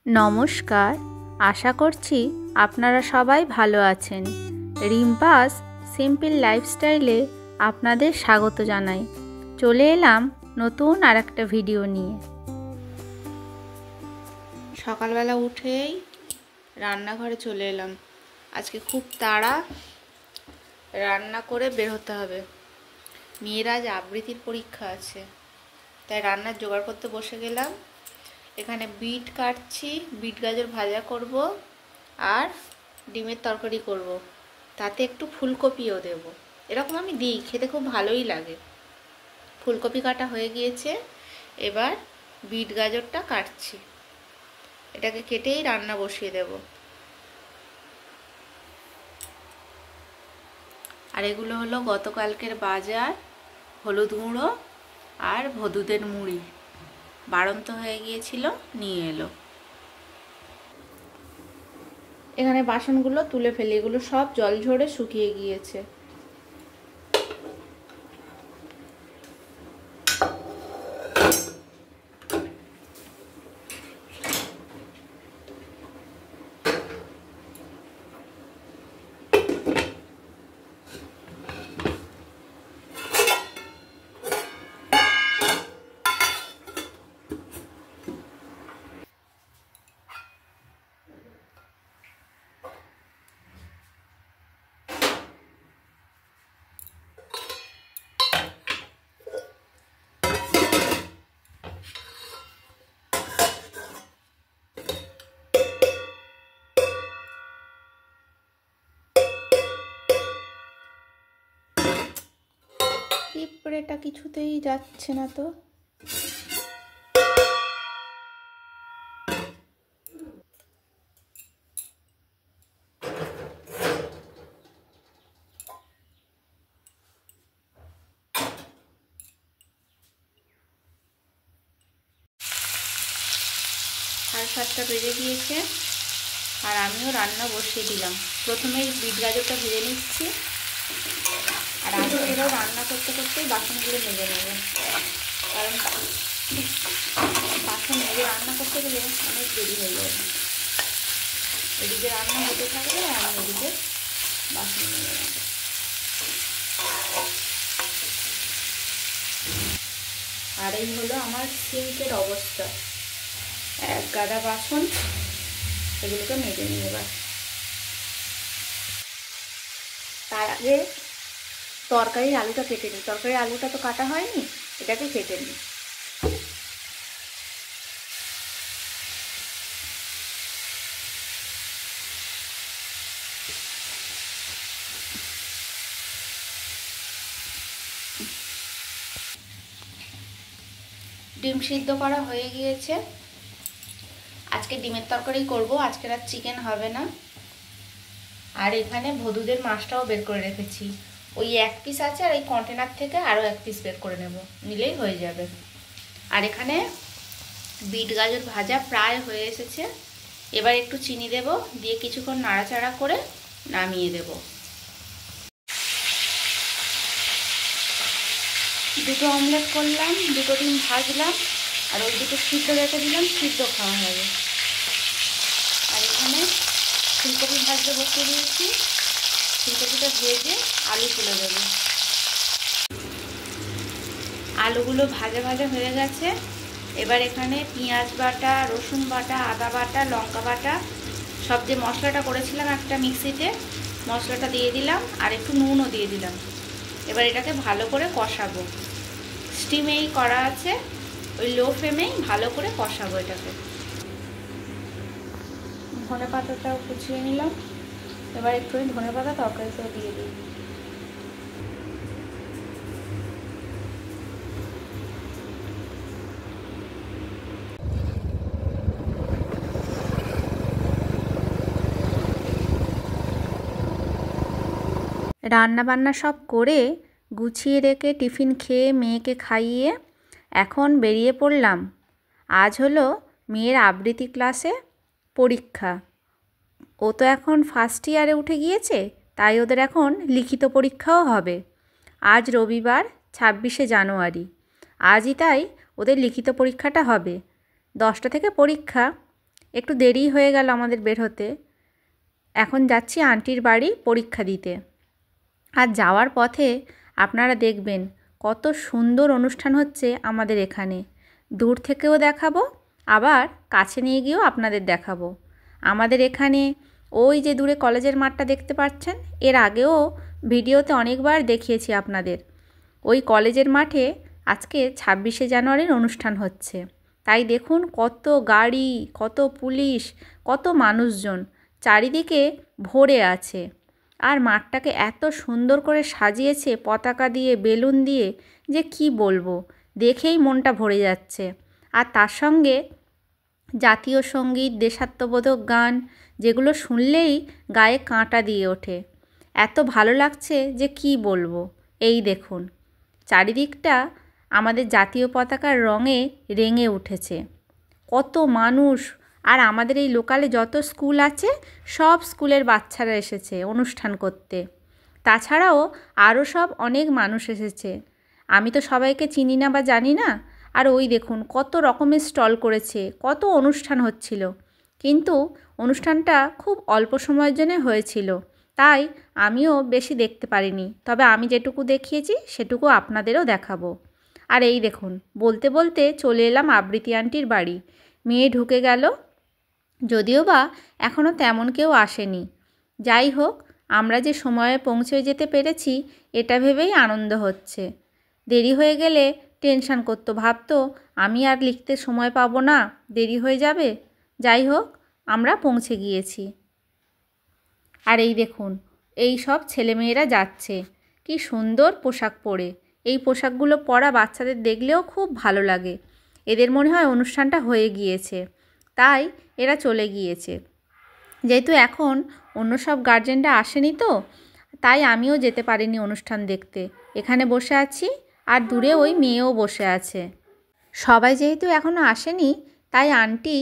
নমস্কার, আশা করছি আপনারা সবাই ভালো আছেন। রিম্পাস সিম্পল লাইফস্টাইলে আপনাদের স্বাগত জানাই। চলে এলাম নতুন আরেকটা ভিডিও নিয়ে। সকালবেলা উঠেই রান্নাঘরে চলে এলাম। আজকে খুব তাড়া, রান্না করে বের হতে হবে। মেয়ের আজ আবৃত্তির পরীক্ষা আছে, তাই রান্নার জোগাড় করতে বসে গেলাম। এখানে বিট কাটছি, বিট গাজর ভাজা করব আর ডিমের তরকারি করব, তাতে একটু ফুলকপিও দেব। এরকম আমি দিই, খেতে খুব ভালোই লাগে। ফুলকপি কাটা হয়ে গিয়েছে, এবার বিট গাজরটা কাটছি। এটাকে কেটেই রান্না বসিয়ে দেব। আর এগুলো হলো গতকালকের বাজার, হলুদ গুঁড়ো আর ভদুদের মুড়ি। বাড়ন্ত হয়ে গিয়েছিল, নিয়ে এলো। এখানে বাসনগুলো তুলে ফেলি, এগুলো সব জল ঝরে শুকিয়ে গিয়েছে। পিঁপড়েটা কিছুতেই যাচ্ছে না তো। সাড়ে 7টা বেজে গিয়েছে আর আমিও রান্না বসিয়ে দিলাম। প্রথমেই বিট গাজরটা ভেজে নিচ্ছি, আর আমি এটাও রান্না করতে করতেই বাসনগুলো মেজে নেব, কারণ বাসন মেজে রান্না করতে গেলে অনেক দেরি হয়ে যাবে। এদিকে রান্না হতে থাকবে আর আমি এদিকে বাসন মেজে নেব। আর এই হলো আমার সিঙ্কের অবস্থা, এক গাদা বাসন, এগুলোকে মেজে নিয়ে এবার। তার আগে তরকারির আলুটা কেটে নিই। তরকারির আলুটা তো কাটা হয়নি, এটাকে কেটে নিই। ডিম সিদ্ধ করা হয়ে গিয়েছে। আজকে ডিমের তরকারি করব, আজকে আর চিকেন হবে না। আর এখানে ভদুদের মাছটাও বের করে রেখেছি। ওই এক পিস আছে, আর এই কন্টেনার থেকে আরও এক পিস বের করে নেব, নিলেই হয়ে যাবে। আর এখানে বিট গাজর ভাজা প্রায় হয়ে এসেছে। এবার একটু চিনি দেব, দিয়ে কিছুক্ষণ নাড়াচাড়া করে নামিয়ে দেব। দুটো অমলেট করলাম, দুটো ডিম ভাজলাম, আর ওই দুটো সিদ্ধ রেখে দিলাম, সিদ্ধ খাওয়া হবে। আর এখানে ফুলকপি ভাজতে বসিয়ে দিয়েছি, ফুলকপিটা ভেজে আলু তুলে দেব। আলুগুলো ভাজা ভাজা হয়ে গেছে। এবার এখানে পেঁয়াজ বাটা, রসুন বাটা, আদা বাটা, লঙ্কা বাটা, সব যে মশলাটা করেছিলাম একটা মিক্সিতে, মশলাটা দিয়ে দিলাম, আর একটু নুনও দিয়ে দিলাম। এবার এটাকে ভালো করে কষাবো। স্টিমেই করা আছে, ওই লো ফ্লেমেই ভালো করে কষাবো এটাকে। ধনে পাতাটাও কুচিয়ে নিলাম, এবার একটুখানি ধনে পাতা তরকারিতে দিয়ে দিই। রান্না বান্না সব করে গুছিয়ে রেখে টিফিন খেয়ে মেয়েকে খাইয়ে এখন বেরিয়ে পড়লাম। আজ হলো মেয়ের আবৃত্তি ক্লাসে পরীক্ষা। ও তো এখন ফার্স্ট ইয়ারে উঠে গিয়েছে, তাই ওদের এখন লিখিত পরীক্ষাও হবে। আজ রবিবার 26শে জানুয়ারি, আজই তাই ওদের লিখিত পরীক্ষাটা হবে। 10টা থেকে পরীক্ষা, একটু দেরি হয়ে গেল আমাদের বের হতে। এখন যাচ্ছি আন্টির বাড়ি পরীক্ষা দিতে। আর যাওয়ার পথে আপনারা দেখবেন কত সুন্দর অনুষ্ঠান হচ্ছে আমাদের এখানে। দূর থেকেও দেখাবো, আবার কাছে নিয়ে গিয়েও আপনাদের দেখাবো। আমাদের এখানে ওই যে দূরে কলেজের মাঠটা দেখতে পাচ্ছেন, এর আগেও ভিডিওতে অনেকবার দেখিয়েছি আপনাদের। ওই কলেজের মাঠে আজকে 26শে জানুয়ারির অনুষ্ঠান হচ্ছে। তাই দেখুন কত গাড়ি, কত পুলিশ, কত মানুষজন চারিদিকে ভরে আছে। আর মাঠটাকে এত সুন্দর করে সাজিয়েছে পতাকা দিয়ে, বেলুন দিয়ে, যে কি বলবো, দেখেই মনটা ভরে যাচ্ছে। আর তার সঙ্গে জাতীয় সঙ্গীত, দেশাত্মবোধক গান, যেগুলো শুনলেই গায়ে কাঁটা দিয়ে ওঠে। এত ভালো লাগছে যে কি বলবো। এই দেখুন চারিদিকটা আমাদের জাতীয় পতাকার রঙে রেঙে উঠেছে। কত মানুষ! আর আমাদের এই লোকালে যত স্কুল আছে সব স্কুলের বাচ্চারা এসেছে অনুষ্ঠান করতে। তাছাড়াও আরও সব অনেক মানুষ এসেছে। আমি তো সবাইকে চিনি না বা জানি না। আর ওই দেখুন কত রকমের স্টল করেছে, কত অনুষ্ঠান হচ্ছিল। কিন্তু অনুষ্ঠানটা খুব অল্প সময়ের জন্য হয়েছিল, তাই আমিও বেশি দেখতে পারিনি। তবে আমি যেটুকু দেখিয়েছি সেটুকু আপনাদেরও দেখাবো। আর এই দেখুন বলতে বলতে চলে এলাম আবৃতি আন্টির বাড়ি। মেয়ে ঢুকে গেল, যদিও বা এখনও তেমন কেউ আসেনি। যাই হোক, আমরা যে সময়ে পৌঁছে যেতে পেরেছি এটা ভেবেই আনন্দ হচ্ছে। দেরি হয়ে গেলে টেনশান করতো, ভাবতো আমি আর লিখতে সময় পাবো না, দেরি হয়ে যাবে। যাই হোক, আমরা পৌঁছে গিয়েছি। আর এই দেখুন এই সব ছেলেমেয়েরা যাচ্ছে কি সুন্দর পোশাক পরে। এই পোশাকগুলো পরা বাচ্চাদের দেখলেও খুব ভালো লাগে। এদের মনে হয় অনুষ্ঠানটা হয়ে গিয়েছে, তাই এরা চলে গিয়েছে। যেহেতু এখন অন্য সব গার্জেনরা আসেনি, তো তাই আমিও যেতে পারিনি অনুষ্ঠান দেখতে। এখানে বসে আছি, আর দূরে ওই মেয়েও বসে আছে। সবাই যেহেতু এখনও আসেনি, তাই আন্টি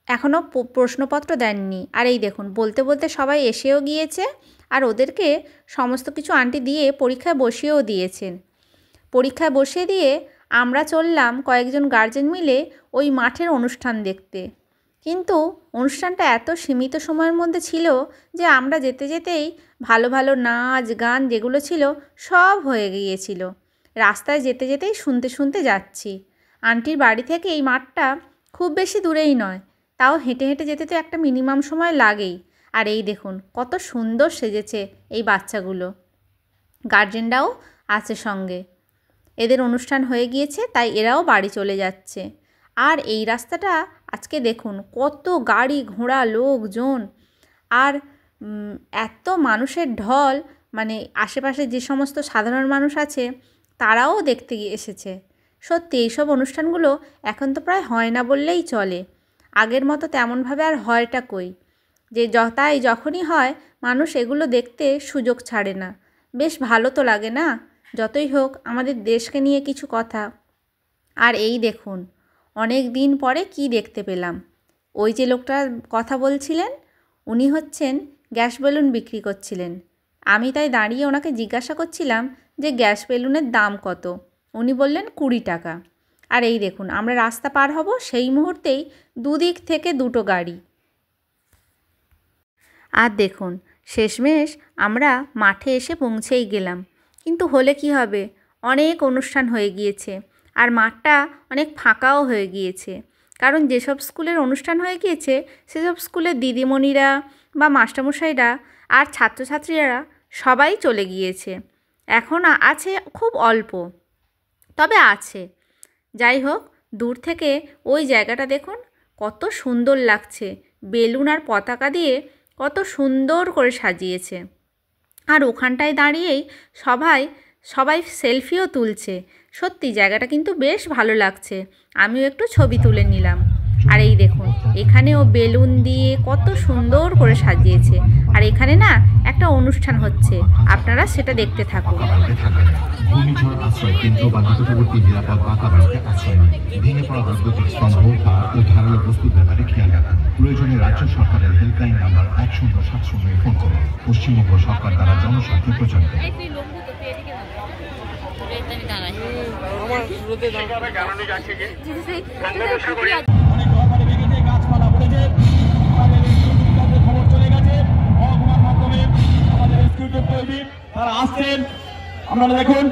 এখনও প্রশ্নপত্র দেননি। আর এই দেখুন বলতে বলতে সবাই এসেও গিয়েছে, আর ওদেরকে সমস্ত কিছু আন্টি দিয়ে পরীক্ষায় বসিয়েও দিয়েছেন। পরীক্ষায় বসিয়ে দিয়ে আমরা চললাম কয়েকজন গার্জেন মিলে ওই মাঠের অনুষ্ঠান দেখতে। কিন্তু অনুষ্ঠানটা এত সীমিত সময়ের মধ্যে ছিল যে আমরা যেতে যেতেই ভালো ভালো নাচ গান যেগুলো ছিল সব হয়ে গিয়েছিল। রাস্তায় যেতে যেতেই শুনতে শুনতে যাচ্ছি। আন্টির বাড়ি থেকে এই মাঠটা খুব বেশি দূরেই নয়, তাও হেঁটে হেঁটে যেতে তো একটা মিনিমাম সময় লাগেই। আর এই দেখুন কত সুন্দর সেজেছে এই বাচ্চাগুলো। গার্জেনরাও আছে সঙ্গে। এদের অনুষ্ঠান হয়ে গিয়েছে, তাই এরাও বাড়ি চলে যাচ্ছে। আর এই রাস্তাটা আজকে দেখুন কত গাড়ি ঘোড়া, লোকজন, আর এত মানুষের ঢল। মানে আশেপাশে যে সমস্ত সাধারণ মানুষ আছে তারাও দেখতে এসেছে। সত্যি এইসব অনুষ্ঠানগুলো এখন তো প্রায় হয় না বললেই চলে। আগের মতো তেমনভাবে আর হয়টা কই, যে তাই যখনই হয় মানুষ এগুলো দেখতে সুযোগ ছাড়ে না। বেশ ভালো তো লাগে না? যতই হোক আমাদের দেশকে নিয়ে কিছু কথা। আর এই দেখুন অনেক দিন পরে কি দেখতে পেলাম। ওই যে লোকটার কথা বলছিলেন, উনি হচ্ছেন গ্যাস বেলুন বিক্রি করছিলেন। আমি তাই দাঁড়িয়ে ওনাকে জিজ্ঞাসা করছিলাম যে গ্যাস বেলুনের দাম কত। উনি বললেন 20 টাকা। আর এই দেখুন আমরা রাস্তা পার হব, সেই মুহূর্তেই দুদিক থেকে দুটো গাড়ি। আর দেখুন শেষমেশ আমরা মাঠে এসে পৌঁছেই গেলাম। কিন্তু হলে কি হবে, অনেক অনুষ্ঠান হয়ে গিয়েছে, আর মাঠটা অনেক ফাঁকাও হয়ে গিয়েছে। কারণ যেসব স্কুলের অনুষ্ঠান হয়ে গিয়েছে সেসব স্কুলের দিদিমণিরা বা মাস্টারমশাইরা আর ছাত্রছাত্রীরা সবাই চলে গিয়েছে। এখন আছে খুব অল্প, তবে আছে। যাই হোক, দূর থেকে ওই জায়গাটা দেখুন কত সুন্দর লাগছে। বেলুন আর পতাকা দিয়ে কত সুন্দর করে সাজিয়েছে। আর ওখানটায় দাঁড়িয়েই সবাই সেলফিও তুলছে। সত্যি জায়গাটা কিন্তু বেশ ভালো লাগছে। আমিও একটু ছবি তুলে নিলাম। আর এই দেখুন এখানেও বেলুন দিয়ে কত সুন্দর করে সাজিয়েছে। আর এখানে না একটা অনুষ্ঠান হচ্ছে, আপনারা সেটা দেখতে থাকুন। ঘূর্ণিঝড় আশ্রয় কেন্দ্র বা নিকটবর্তী নিরাপদ পাকা বাড়িতে আশ্রয় নিন। ভেঙে পড়া বৈদ্যুতিক স্তম্ভ ও ধারালো বস্তুর ব্যাপারে খেয়াল রাখুন। প্রয়োজনে রাজ্য সরকারের হেল্পলাইন নাম্বার 1070 ফোন করুন। পশ্চিমবঙ্গ সরকার দ্বারা জনস্বার্থে প্রচারিত। গাছপালা আপনারা দেখুন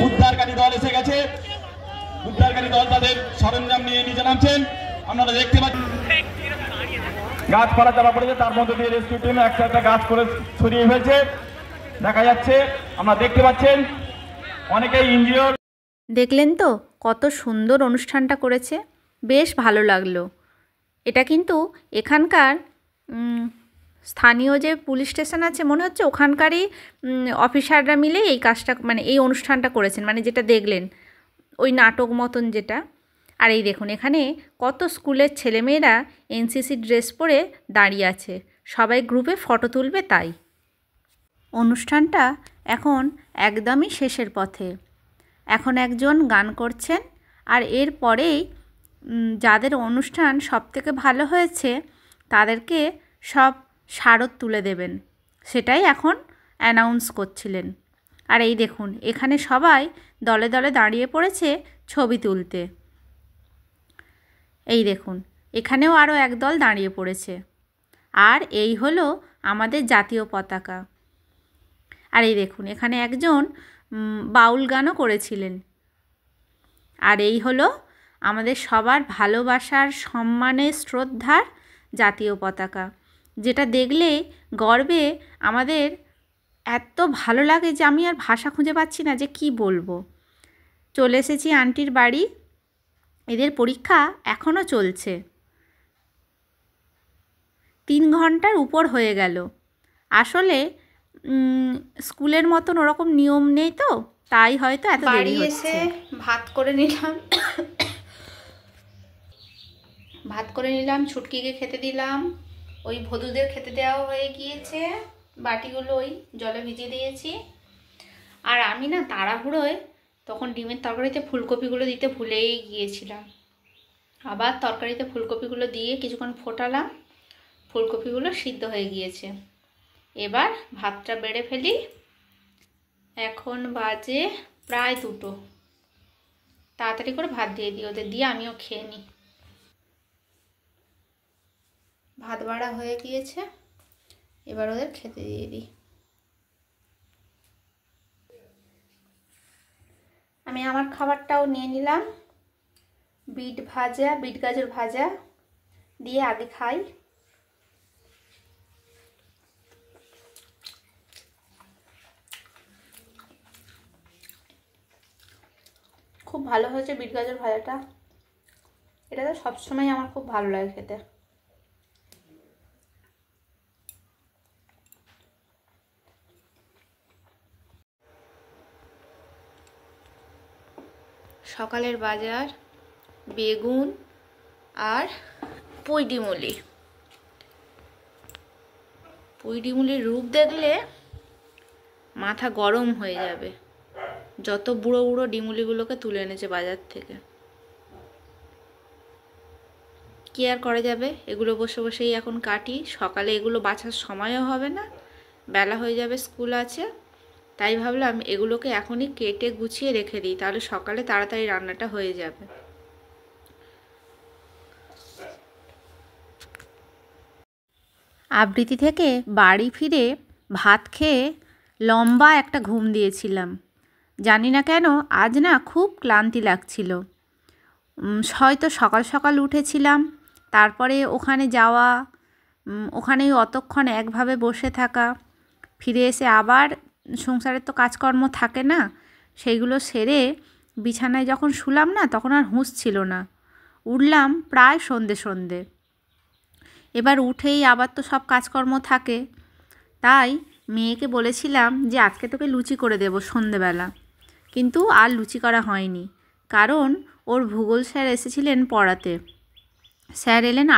উদ্ধারকারী দল এসে গেছে। উদ্ধারকারী দল তাদের সরঞ্জাম নিয়ে নিচে নামছেন। আপনারা দেখতে পাচ্ছেন গাছপালা চাপা পড়েছে, তার মধ্যে দিয়ে রেস্কিউ টিম একটা গাছ করে ছড়িয়ে ফেলছে দেখা যাচ্ছে। আমরা দেখতে পাচ্ছেন অনেকেই ইঞ্জিওর। দেখলেন তো কত সুন্দর অনুষ্ঠানটা করেছে, বেশ ভালো লাগলো। এটা কিন্তু এখানকার স্থানীয় যে পুলিশ স্টেশন আছে মনে হচ্ছে ওখানকারই অফিসাররা মিলে এই কাজটা মানে এই অনুষ্ঠানটা করেছেন, মানে যেটা দেখলেন ওই নাটক মতন যেটা। আর এই দেখুন এখানে কত স্কুলের ছেলেমেয়েরা এনসিসি ড্রেস পরে দাঁড়িয়ে আছে, সবাই গ্রুপে ফটো তুলবে তাই। অনুষ্ঠানটা এখন একদমই শেষের পথে। এখন একজন গান করছেন আর এর পরেই যাদের অনুষ্ঠান সবথেকে ভালো হয়েছে তাদেরকে সব স্মারক তুলে দেবেন, সেটাই এখন অ্যানাউন্স করছিলেন। আর এই দেখুন এখানে সবাই দলে দলে দাঁড়িয়ে পড়েছে ছবি তুলতে। এই দেখুন এখানেও আরও একদল দাঁড়িয়ে পড়েছে। আর এই হলো আমাদের জাতীয় পতাকা। আর এই দেখুন এখানে একজন বাউল গানও করেছিলেন। আর এই হলো আমাদের সবার ভালোবাসার সম্মানের শ্রদ্ধার জাতীয় পতাকা, যেটা দেখলে গর্বে আমাদের এত ভালো লাগে যে আমি আর ভাষা খুঁজে পাচ্ছি না যে কি বলবো। চলে এসেছি আন্টির বাড়ি, এদের পরীক্ষা এখনও চলছে, 3 ঘন্টার উপর হয়ে গেল। আসলে স্কুলের মতন ওরকম নিয়ম নেই তো, তাই হয়তো এত দেরি হচ্ছে। ভাত করে নিলাম, ছুটকিকে খেতে দিলাম, ওই ভদুদের খেতে দেওয়া হয়ে গিয়েছে, বাটিগুলো ওই জলে ভিজিয়ে দিয়েছি। আর আমি না তাড়াহুড়োয় তখন ডিমের তরকারিতে ফুলকপিগুলো দিতে ভুলেই গিয়েছিলাম। আবার তরকারিতে ফুলকপিগুলো দিয়ে কিছুক্ষণ ফোটালাম, ফুলকপিগুলো সিদ্ধ হয়ে গিয়েছে। এবার ভাতটা বেড়ে ফেলি। এখন বাজে প্রায় 2টো। তাড়াতাড়ি করে ভাত দিয়ে দিই ওদের, দিয়ে আমিও খেয়ে নিই। ভাত বাড়া হয়ে গিয়েছে, এবার ওদের খেতে দিয়ে দিই। আমি আমার খাবারটাও নিয়ে নিলাম, বিট গাজর ভাজা দিয়ে আগে খাই। খুব ভালো হয়েছে বিট গাজর ভাজাটা, এটা তো সবসময় আমার খুব ভালো লাগে খেতে। সকালের বাজার বেগুন আর পুঁইডিমুলির রূপ দেখলে মাথা গরম হয়ে যাবে। যত বুড়ো বুড়ো ডিমুলিগুলোকে তুলে এনেছে বাজার থেকে, কি আর করা যাবে, এগুলো বসে বসেই এখন কাটি। সকালে এগুলো বাছার সময়ও হবে না, বেলা হয়ে যাবে, স্কুল আছে। তাই ভাবলাম এগুলোকে এখনই কেটে গুছিয়ে রেখে দিই, তাহলে সকালে তাড়াতাড়ি রান্নাটা হয়ে যাবে। আবৃত্তি থেকে বাড়ি ফিরে ভাত খেয়ে লম্বা একটা ঘুম দিয়েছিলাম। জানি না কেন আজ না খুব ক্লান্তি লাগছিল। হয়তো সকাল সকাল উঠেছিলাম, তারপরে ওখানে যাওয়া, ওখানেই অতক্ষণ একভাবে বসে থাকা, ফিরে এসে আবার সংসারের তো কাজকর্ম থাকে না, সেইগুলো সেরে বিছানায় যখন শুলাম না তখন আর হুঁশ ছিল না। উঠলাম প্রায় সন্ধে। এবার উঠেই আবার তো সব কাজকর্ম থাকে, তাই মেয়েকে বলেছিলাম যে আজকে তোকে লুচি করে দেবো সন্ধেবেলা, কিন্তু আর লুচি করা হয়নি, কারণ ওর ভূগোল স্যার এসেছিলেন পড়াতে। স্যার এলেন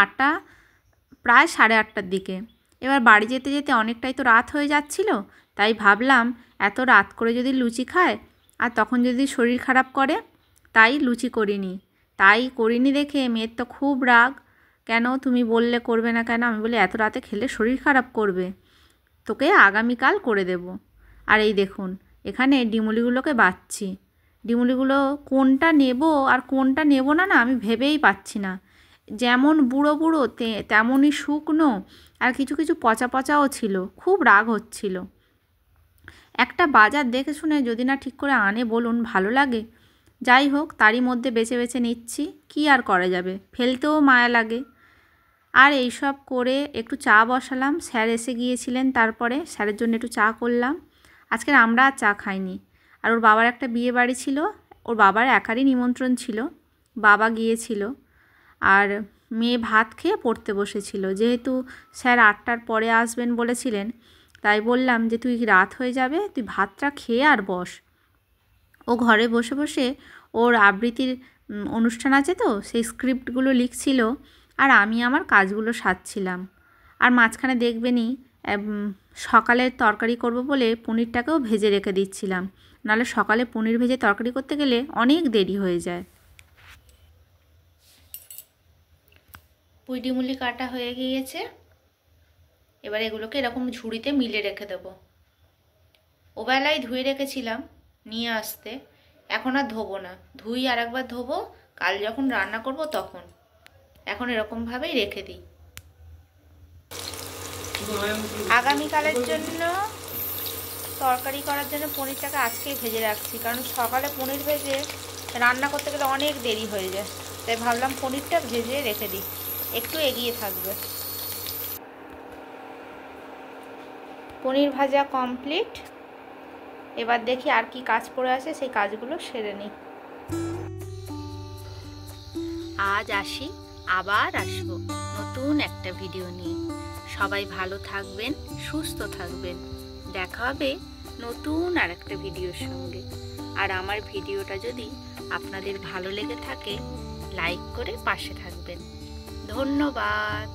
প্রায় 8:30টার দিকে। এবার বাড়ি যেতে যেতে অনেকটাই তো রাত হয়ে যাচ্ছিল, তাই ভাবলাম এত রাত করে যদি লুচি খায় আর তখন যদি শরীর খারাপ করে, তাই লুচি করিনি দেখে মেয়ের তো খুব রাগ। কেন তুমি বললে করবে না কেন? আমি বলি এত রাতে খেলে শরীর খারাপ করবে, তোকে আগামীকাল করে দেব। আর এই দেখুন এখানে ডিমুলিগুলোকে বাছছি, ডিমুলিগুলো কোনটা নেব আর কোনটা নেব না না আমি ভেবেই পাচ্ছি না। যেমন বুড়ো বুড়ো তেমনই শুকনো, আর কিছু কিছু পচা পচাও ছিল। খুব রাগ হচ্ছিল। একটা বাজার দেখে শুনে যদি না ঠিক করে আনে বলুন, ভালো লাগে। যাই হোক, তারই মধ্যে বেছে বেছে নিচ্ছি, কি আর করা যাবে, ফেলতেও মায়া লাগে। আর এইসব করে একটু চা বসালাম। স্যার এসে গিয়েছিলেন, তারপরে স্যারের জন্য একটু চা করলাম। আজকে আমরা আর চা খাইনি। আর ওর বাবার একটা বিয়ে বাড়ি ছিল, ওর বাবার একারই নিমন্ত্রণ ছিল, বাবা গিয়েছিল। আর মেয়ে ভাত খেয়ে পড়তে বসেছিল। যেহেতু স্যার 8টার পরে আসবেন বলেছিলেন, তাই বললাম যে তুই রাত হয়ে যাবে, তুই ভাতটা খেয়ে আর বস। ও ঘরে বসে বসে ওর আবৃত্তির অনুষ্ঠান আছে তো, সেই স্ক্রিপ্টগুলো লিখছিল, আর আমি আমার কাজগুলো সারছিলাম। আর মাঝখানে দেখবেনই সকালের তরকারি করব বলে পনিরটাকেও ভেজে রেখে দিচ্ছিলাম, নাহলে সকালে পনির ভেজে তরকারি করতে গেলে অনেক দেরি হয়ে যায়। পুঁইডিমুলি কাটা হয়ে গিয়েছে। এবার এগুলোকে এরকম ঝুড়িতে মিলে রেখে দেবো। ওবেলায় ধুয়ে রেখেছিলাম নিয়ে আসতে, এখন আর ধোবো না। ধুই আর একবার ধোবো কাল যখন রান্না করব তখন। এখন এরকমভাবেই রেখে দিই। আগামীকালের জন্য তরকারি করার জন্য পনিরটাকে আজকেই ভেজে রাখছি, কারণ সকালে পনির ভেজে রান্না করতে গেলে অনেক দেরি হয়ে যায়। তাই ভাবলাম পনিরটা ভেজে রেখে দিই, একটু এগিয়ে থাকবে। পনির ভাজা কমপ্লিট। এবার দেখি আর কি কাজ পড়ে আছে, সেই কাজগুলো সেরে নিই। আজ আসি, আবার আসবো নতুন একটা ভিডিও নিয়ে। সবাই ভালো থাকবেন, সুস্থ থাকবেন। দেখা হবে নতুন আর একটা ভিডিওর সঙ্গে। আর আমার ভিডিওটা যদি আপনাদের ভালো লেগে থাকে, লাইক করে পাশে থাকবেন। ধন্যবাদ।